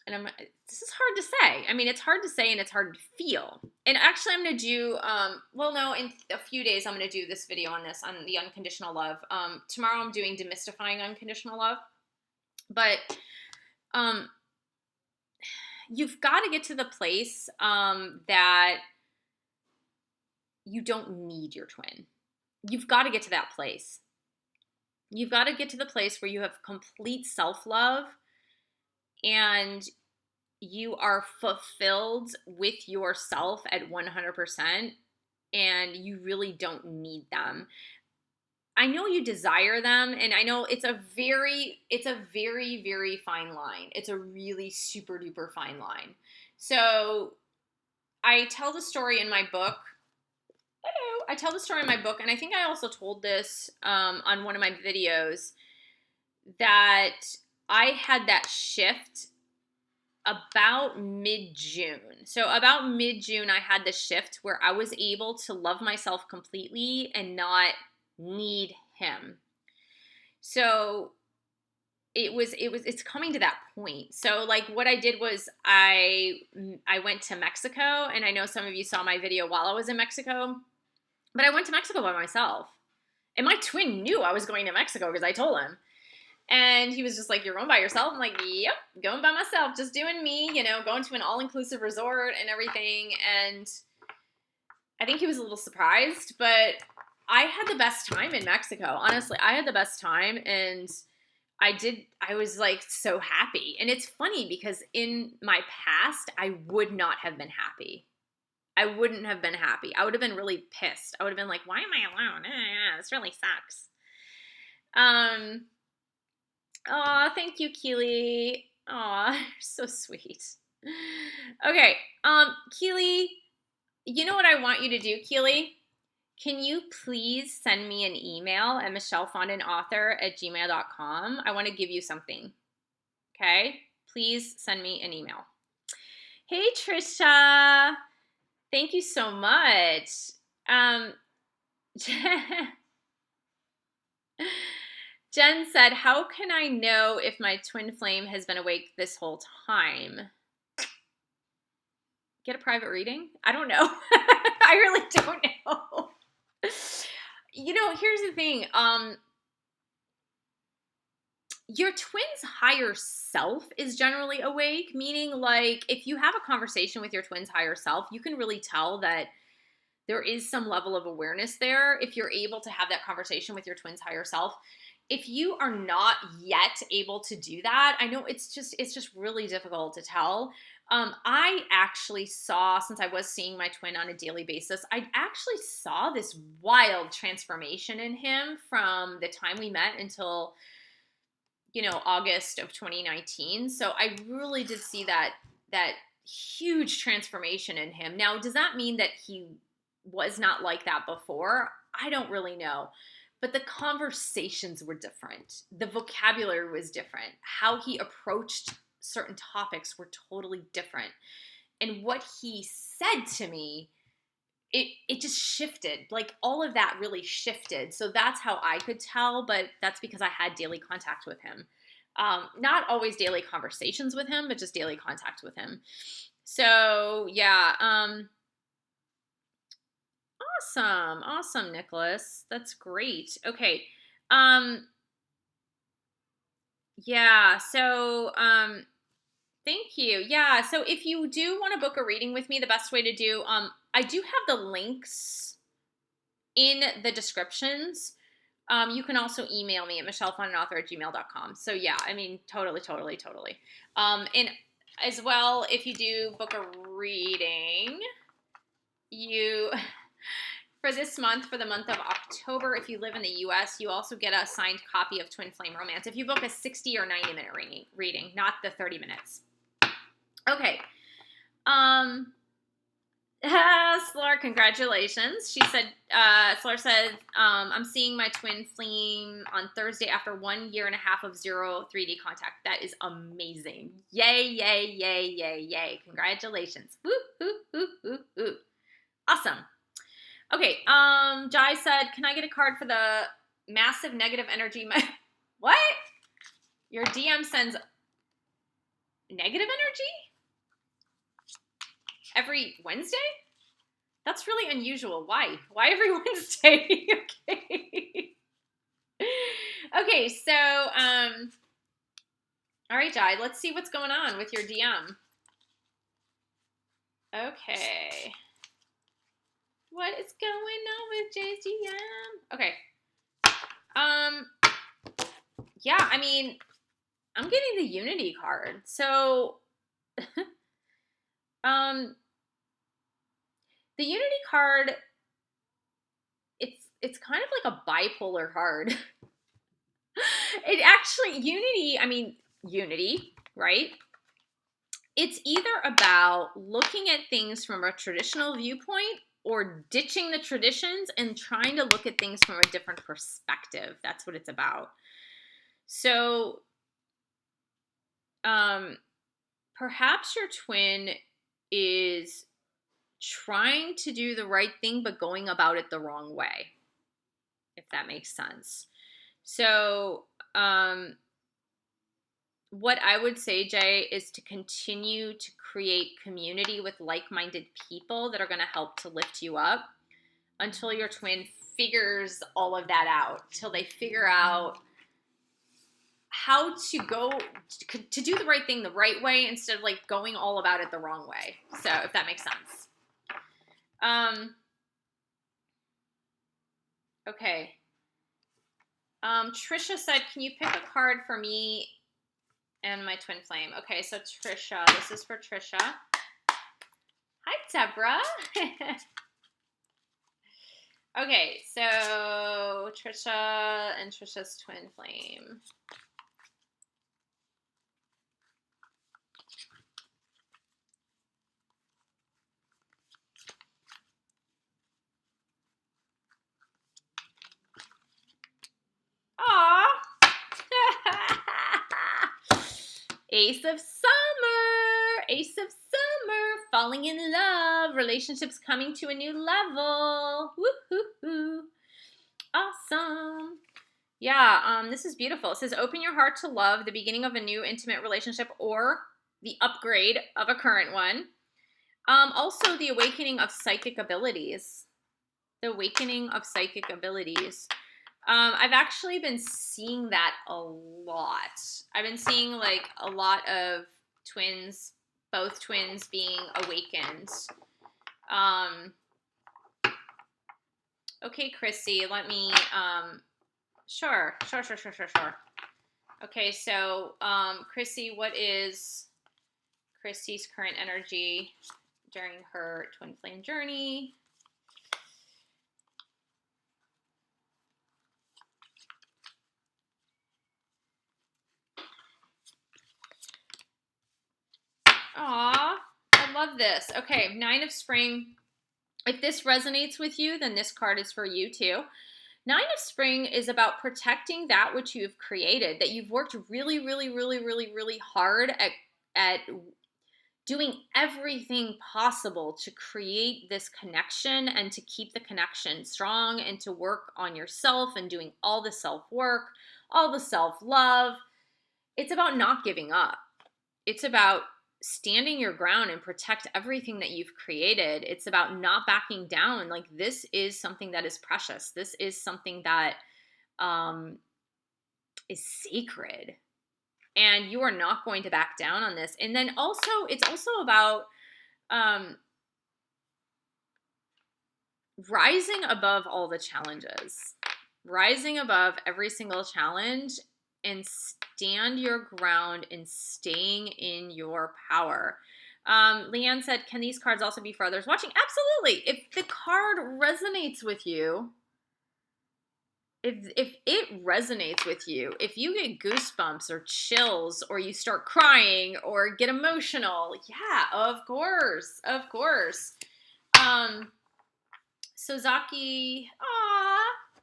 and this is hard to say. I mean, it's hard to say and it's hard to feel. And actually, I'm going to do, in a few days, I'm going to do this video on the unconditional love. Tomorrow, I'm doing demystifying unconditional love. But you've got to get to the place that you don't need your twin. You've got to get to that place. You've got to get to the place where you have complete self-love and you are fulfilled with yourself at 100% and you really don't need them. I know you desire them, and I know it's a very, very fine line. It's a really super duper fine line. So I tell the story in my book. Hello. I tell the story in my book, and I think I also told this on one of my videos, that I had that shift about mid-June. So about mid-June, I had the shift where I was able to love myself completely and not need him. So it's coming to that point. So like what I did was I went to Mexico, and I know some of you saw my video while I was in Mexico, but I went to Mexico by myself. And my twin knew I was going to Mexico because I told him. And he was just like, "You're going by yourself?" I'm like, "Yep, going by myself, just doing me, going to an all-inclusive resort and everything." And I think he was a little surprised, but I had the best time in Mexico. Honestly, I had the best time, and I was like so happy. And it's funny because in my past, I would not have been happy. I wouldn't have been happy. I would have been really pissed. I would have been like, "Why am I alone? This really sucks." Oh, thank you, Keely. Aw, so sweet. Okay, Keely, you know what I want you to do, Keely? Can you please send me an email at michellefondinauthor@gmail.com? I want to give you something. Okay? Please send me an email. Hey, Trisha. Thank you so much. Jen said, "How can I know if my twin flame has been awake this whole time?" Get a private reading? I don't know. I really don't know. Here's the thing. Your twin's higher self is generally awake, meaning like if you have a conversation with your twin's higher self, you can really tell that there is some level of awareness there if you're able to have that conversation with your twin's higher self. If you are not yet able to do that, I know it's just really difficult to tell. I actually saw, since I was seeing my twin on a daily basis, I actually saw this wild transformation in him from the time we met until, August of 2019. So I really did see that huge transformation in him. Now, does that mean that he was not like that before? I don't really know. But the conversations were different. The vocabulary was different. How he approached certain topics were totally different. And what he said to me, it just shifted. Like all of that really shifted. So that's how I could tell, but that's because I had daily contact with him. Not always daily conversations with him, but just daily contact with him. So yeah, awesome, Nicholas. That's great. Okay. Yeah, so thank you. Yeah, so if you do want to book a reading with me, the best way to do, I do have the links in the descriptions. You can also email me at michellefondinauthor@gmail.com. So yeah, I mean, totally. And as well, if you do book a reading, for this month, for the month of October, if you live in the U.S., you also get a signed copy of Twin Flame Romance if you book a 60 or 90-minute reading, not the 30 minutes. Okay. Slor, congratulations. She said, Slor said, "I'm seeing my twin flame on Thursday after 1.5 years of zero 3D contact. That is amazing. Yay. Congratulations. Woo. Awesome. Okay, Jai said, "Can I get a card for the massive negative energy?" What? Your DM sends negative energy? Every Wednesday? That's really unusual. Why? Why every Wednesday? Okay. Okay, so, all right, Jai, let's see what's going on with your DM. Okay. What is going on with Jay's DM? Okay. Yeah, I mean, I'm getting the Unity card. So um, the Unity card, it's kind of like a bipolar card. It actually, Unity, right? It's either about looking at things from a traditional viewpoint or ditching the traditions and trying to look at things from a different perspective. That's what it's about. So, perhaps your twin is trying to do the right thing, but going about it the wrong way, if that makes sense. So, what I would say, Jay, is to continue to create community with like-minded people that are going to help to lift you up until your twin figures all of that out, till they figure out how to go to do the right thing the right way instead of like going all about it the wrong way. So if that makes sense. Okay. Trisha said, can you pick a card for me and my twin flame? Okay, so Trisha, this is for Trisha. Hi, Deborah. Okay, so Trisha and Trisha's twin flame. Aww. Ace of Summer. Ace of Summer. Falling in love. Relationships coming to a new level. Woo-hoo-hoo. Awesome. Yeah, this is beautiful. It says, open your heart to love, the beginning of a new intimate relationship or the upgrade of a current one. Also, the awakening of psychic abilities. The awakening of psychic abilities. I've actually been seeing that a lot. I've been seeing like a lot of twins, both twins being awakened. Okay, Chrissy, let me, sure. Okay, so, Chrissy, what is Chrissy's current energy during her twin flame journey? Aw, I love this. Okay, Nine of Spring. If this resonates with you, then this card is for you too. Nine of Spring is about protecting that which you've created, that you've worked really, really, really, really, really hard at doing everything possible to create this connection and to keep the connection strong and to work on yourself and doing all the self-work, all the self-love. It's about not giving up. It's about standing your ground and protect everything that you've created. It's about not backing down. Like, this is something that is precious. This is something that is sacred. And you are not going to back down on this. And then also, it's also about rising above all the challenges. Rising above every single challenge and stand your ground and staying in your power. Leanne said, can these cards also be for others watching? Absolutely. If the card resonates with you, if it resonates with you, if you get goosebumps or chills or you start crying or get emotional, yeah, of course. Sozaki,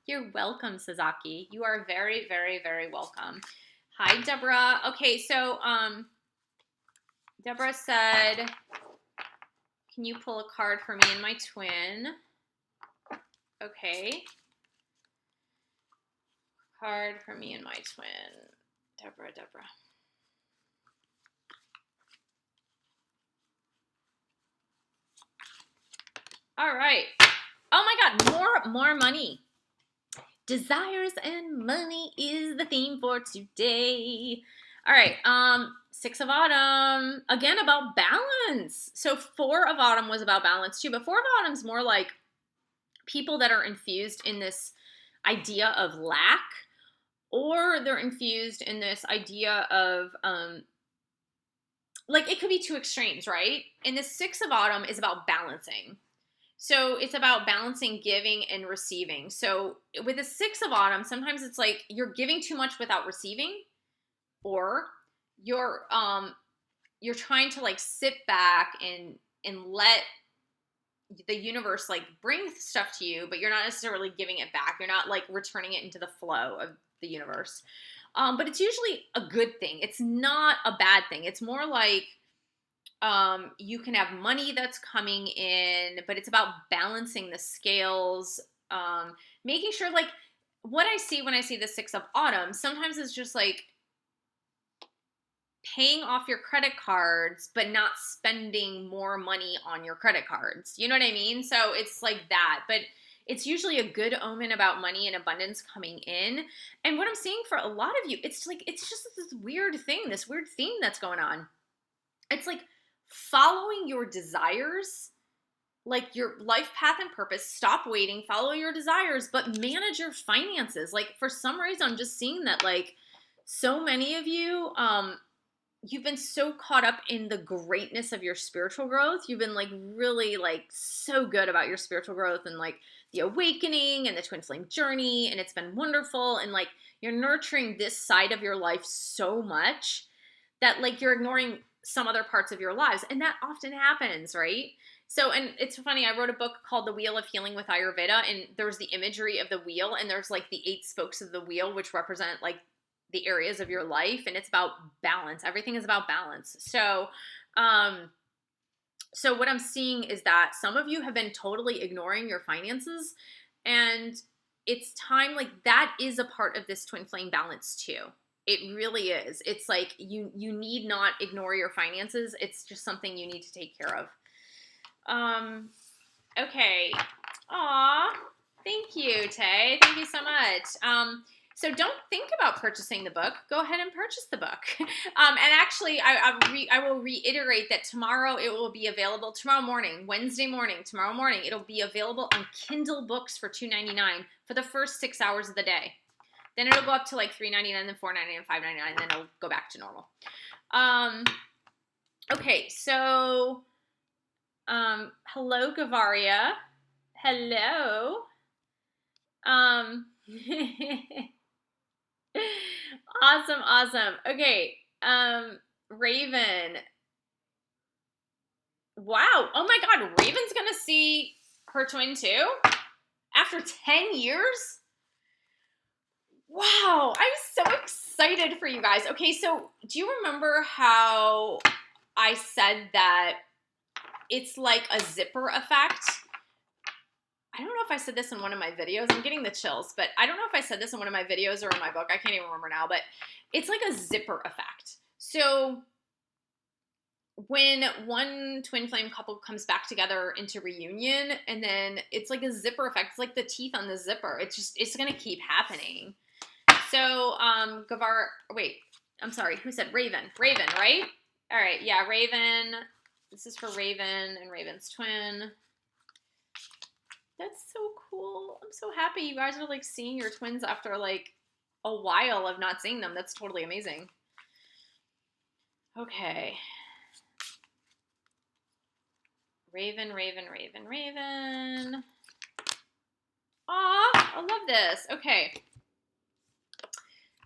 you're welcome, Sazaki. You are very, very, very welcome. Hi, Deborah. Okay, so Deborah said, can you pull a card for me and my twin? Okay. Card for me and my twin. Deborah. All right. Oh my God, more money. Desires and money is the theme for today. All right, Six of Autumn, again about balance. So Four of Autumn was about balance too, but Four of Autumn's more like people that are infused in this idea of lack, or they're infused in this idea of like it could be two extremes, right? And the Six of Autumn is about balancing. So it's about balancing giving and receiving. So with the Six of Autumn, sometimes it's like you're giving too much without receiving, or you're trying to like sit back and let the universe like bring stuff to you, but you're not necessarily giving it back. You're not like returning it into the flow of the universe. But it's usually a good thing. It's not a bad thing. It's more like you can have money that's coming in, but it's about balancing the scales, making sure like what I see when I see the Six of Autumn, sometimes it's just like paying off your credit cards, but not spending more money on your credit cards. You know what I mean? So it's like that, but it's usually a good omen about money and abundance coming in. And what I'm seeing for a lot of you, it's like, it's just this weird thing, this weird theme that's going on. It's like following your desires, like your life path and purpose. Stop waiting, follow your desires, but manage your finances. Like for some reason, I'm just seeing that like so many of you, you've been so caught up in the greatness of your spiritual growth. You've been like really like so good about your spiritual growth and like the awakening and the twin flame journey. And it's been wonderful. And like you're nurturing this side of your life so much that like you're ignoring some other parts of your lives. And that often happens, right? So, and it's funny, I wrote a book called The Wheel of Healing with Ayurveda, and there's the imagery of the wheel, and there's like the 8 spokes of the wheel, which represent like the areas of your life, and it's about balance. Everything is about balance. So, so what I'm seeing is that some of you have been totally ignoring your finances, and it's time, like that is a part of this twin flame balance too. It really is. It's like you need not ignore your finances. It's just something you need to take care of. Okay. Aw, thank you, Tay. Thank you so much. So don't think about purchasing the book. Go ahead and purchase the book. And actually, I will reiterate that tomorrow it will be available. Tomorrow morning, Wednesday morning, tomorrow morning, it'll be available on Kindle books for $2.99 for the first 6 hours of the day. Then it'll go up to like $3.99, then $4.99, $5.99, and then it'll go back to normal. Okay, so hello, Gavaria. Hello. Awesome. Okay. Raven. Wow. Oh my God. Raven's gonna see her twin too? After 10 years? Wow. I'm so excited for you guys. Okay, so do you remember how I said that it's like a zipper effect? I don't know if I said this in one of my videos. I'm getting the chills, but I don't know if I said this in one of my videos or in my book. I can't even remember now, but it's like a zipper effect. So when one twin flame couple comes back together into reunion, and then it's like a zipper effect. It's like the teeth on the zipper. It's going to keep happening. So, Gavar, wait, I'm sorry. Who said Raven? Raven, right? All right. Yeah, Raven. This is for Raven and Raven's twin. That's so cool. I'm so happy you guys are like seeing your twins after like a while of not seeing them. That's totally amazing. Okay. Raven. Aw, I love this. Okay.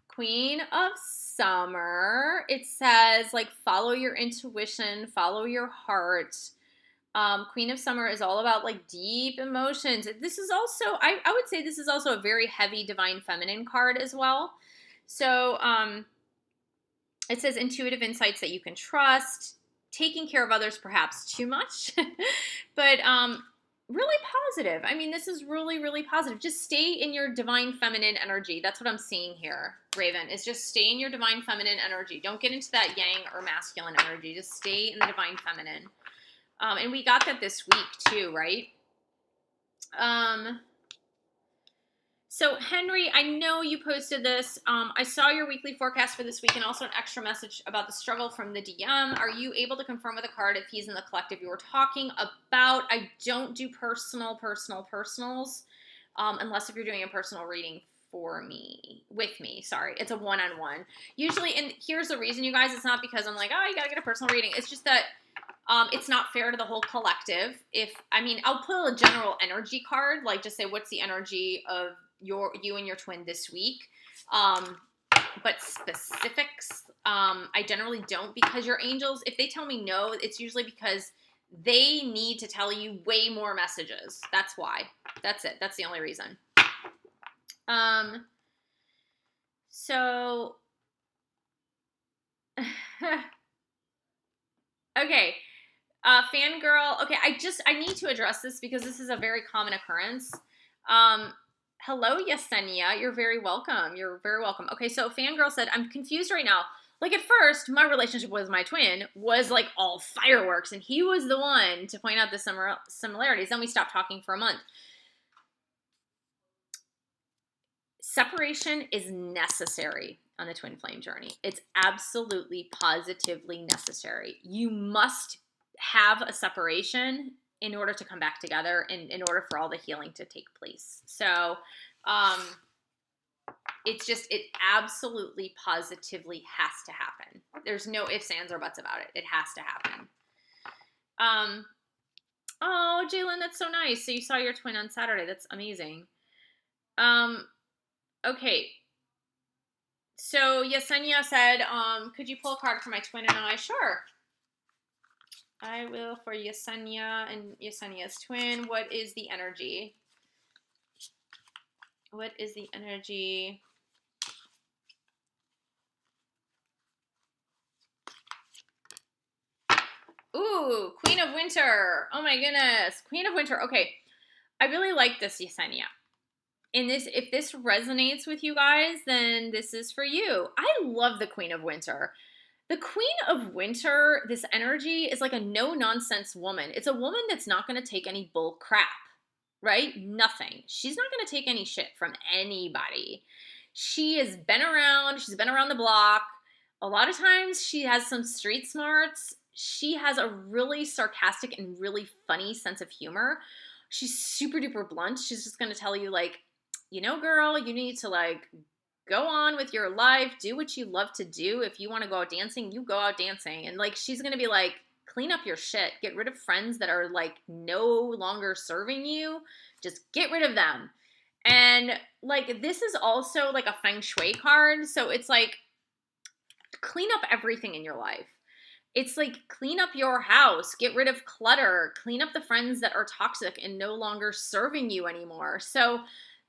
Queen of Summer. It says like follow your intuition, follow your heart. Queen of Summer is all about like deep emotions. This is also, I would say this is also a very heavy divine feminine card as well. So it says intuitive insights that you can trust, taking care of others perhaps too much, but really positive. I mean, this is really, really positive. Just stay in your divine feminine energy. That's what I'm seeing here, Raven, is just stay in your divine feminine energy. Don't get into that yang or masculine energy. Just stay in the divine feminine. And we got that this week too, right? So Henry, I know you posted this. I saw your weekly forecast for this week and also an extra message about the struggle from the DM. Are you able to confirm with a card if he's in the collective you were talking about? I don't do personals, unless if you're doing a personal reading with me, sorry. It's a one-on-one. Usually, and here's the reason, you guys, it's not because I'm like, oh, you gotta get a personal reading. It's just that it's not fair to the whole collective. I'll pull a general energy card, like just say, what's the energy of you and your twin this week? But specifics, I generally don't, because your angels, if they tell me no, it's usually because they need to tell you way more messages. That's why. That's it. That's the only reason. So, okay. Fangirl. Okay, I need to address this because this is a very common occurrence. Hello, Yesenia. You're very welcome. You're very welcome. Okay, so Fangirl said, I'm confused right now. Like, at first, my relationship with my twin was, like, all fireworks, and he was the one to point out the similarities. Then we stopped talking for a month. Separation is necessary on the twin flame journey. It's absolutely, positively necessary. You must have a separation in order to come back together and in order for all the healing to take place. So, it absolutely, positively has to happen. There's no ifs, ands, or buts about it. It has to happen. Oh, Jalen, that's so nice. So you saw your twin on Saturday. That's amazing. Okay. So Yesenia said, could you pull a card for my twin and I? Sure. I will for Yesenia and Yesenia's twin. What is the energy? What is the energy? Ooh, Queen of Winter. Oh my goodness. Queen of Winter. Okay. I really like this, Yesenia. If this resonates with you guys, then this is for you. I love the Queen of Winter. The Queen of Winter, this energy is like a no-nonsense woman. It's a woman that's not going to take any bull crap, right? Nothing. She's not going to take any shit from anybody. She has been around. She's been around the block. A lot of times she has some street smarts. She has a really sarcastic and really funny sense of humor. She's super duper blunt. She's just going to tell you, like, you know, girl, you need to, like, go on with your life, do what you love to do. If you want to go out dancing, you go out dancing. And, like, she's going to be like, clean up your shit. Get rid of friends that are, like, no longer serving you. Just get rid of them. And, like, this is also, like, a feng shui card. So it's, like, clean up everything in your life. It's like, clean up your house, get rid of clutter, clean up the friends that are toxic and no longer serving you anymore. So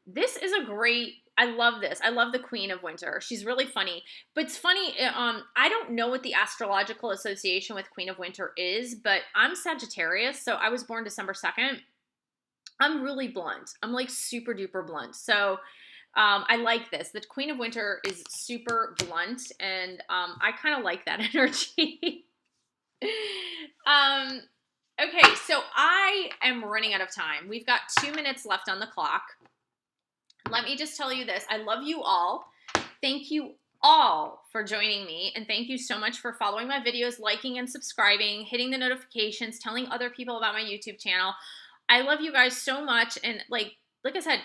this is a great, I love this. I love the Queen of Winter. She's really funny. But it's funny, I don't know what the astrological association with Queen of Winter is, but I'm Sagittarius, so I was born December 2nd. I'm really blunt. I'm like super duper blunt. So I like this. The Queen of Winter is super blunt, and I kind of like that energy. Okay, so I am running out of time. We've got 2 minutes left on the clock. Let me just tell you this. I love you all. Thank you all for joining me, and thank you so much for following my videos, liking and subscribing, hitting the notifications, telling other people about my YouTube channel. I love you guys so much, and like I said,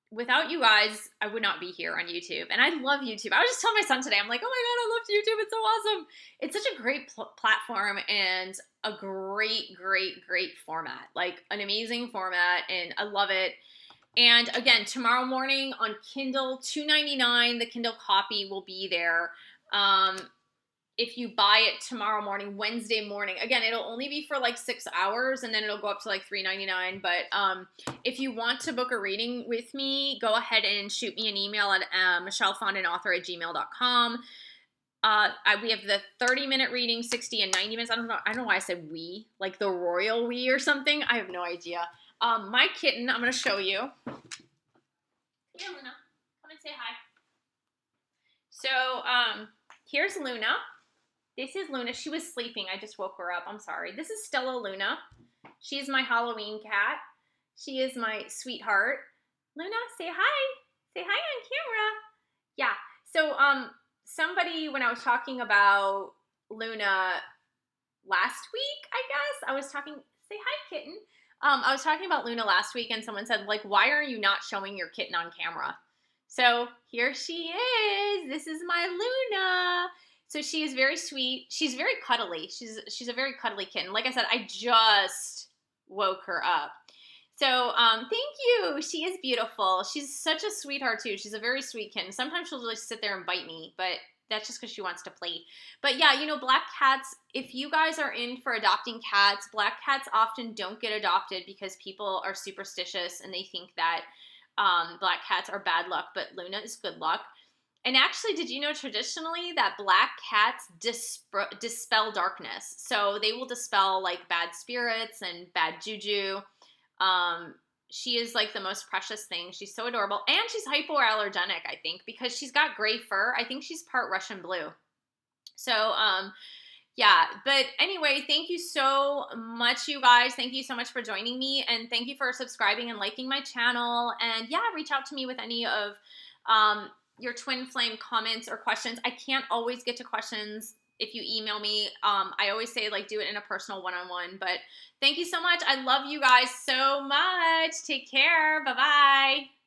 without you guys, I would not be here on YouTube. And I love YouTube. I was just telling my son today, I'm like, oh my God, I love YouTube. It's so awesome. It's such a great platform and a great, great, great format. Like an amazing format, and I love it. And again, tomorrow morning on Kindle, $2.99, the Kindle copy will be there. If you buy it tomorrow morning, Wednesday morning, again, it'll only be for like 6 hours, and then it'll go up to like $3.99. But if you want to book a reading with me, go ahead and shoot me an email at michellefondinauthor@gmail.com. We have the 30-minute reading, 60 and 90 minutes. I don't know why I said we, like the royal we or something. I have no idea. My kitten, I'm going to show you. Here, Luna. Come and say hi. So, here's Luna. This is Luna. She was sleeping. I just woke her up. I'm sorry. This is Stella Luna. She's my Halloween cat. She is my sweetheart. Luna, say hi. Say hi on camera. Yeah. So, somebody, when I was talking about Luna last week, I guess, I was talking, say hi, kitten. I was talking about Luna last week, and someone said, like, why are you not showing your kitten on camera? So here she is. This is my Luna. So she is very sweet. She's very cuddly. She's a very cuddly kitten. Like I said, I just woke her up. So thank you. She is beautiful. She's such a sweetheart too. She's a very sweet kitten. Sometimes she'll just sit there and bite me, but that's just because she wants to play. But yeah, you know, black cats, if you guys are in for adopting cats, black cats often don't get adopted because people are superstitious and they think that black cats are bad luck, but Luna is good luck. And actually, did you know traditionally that black cats dispel darkness? So they will dispel like bad spirits and bad juju. Um, she is like the most precious thing. She's so adorable. And she's hypoallergenic, I think, because she's got gray fur. I think she's part Russian blue. So, yeah, but anyway, thank you so much, you guys. Thank you so much for joining me, and thank you for subscribing and liking my channel. And yeah, reach out to me with any of your twin flame comments or questions. I can't always get to questions if you email me. I always say, like, do it in a personal one-on-one. But thank you so much. I love you guys so much. Take care. Bye-bye.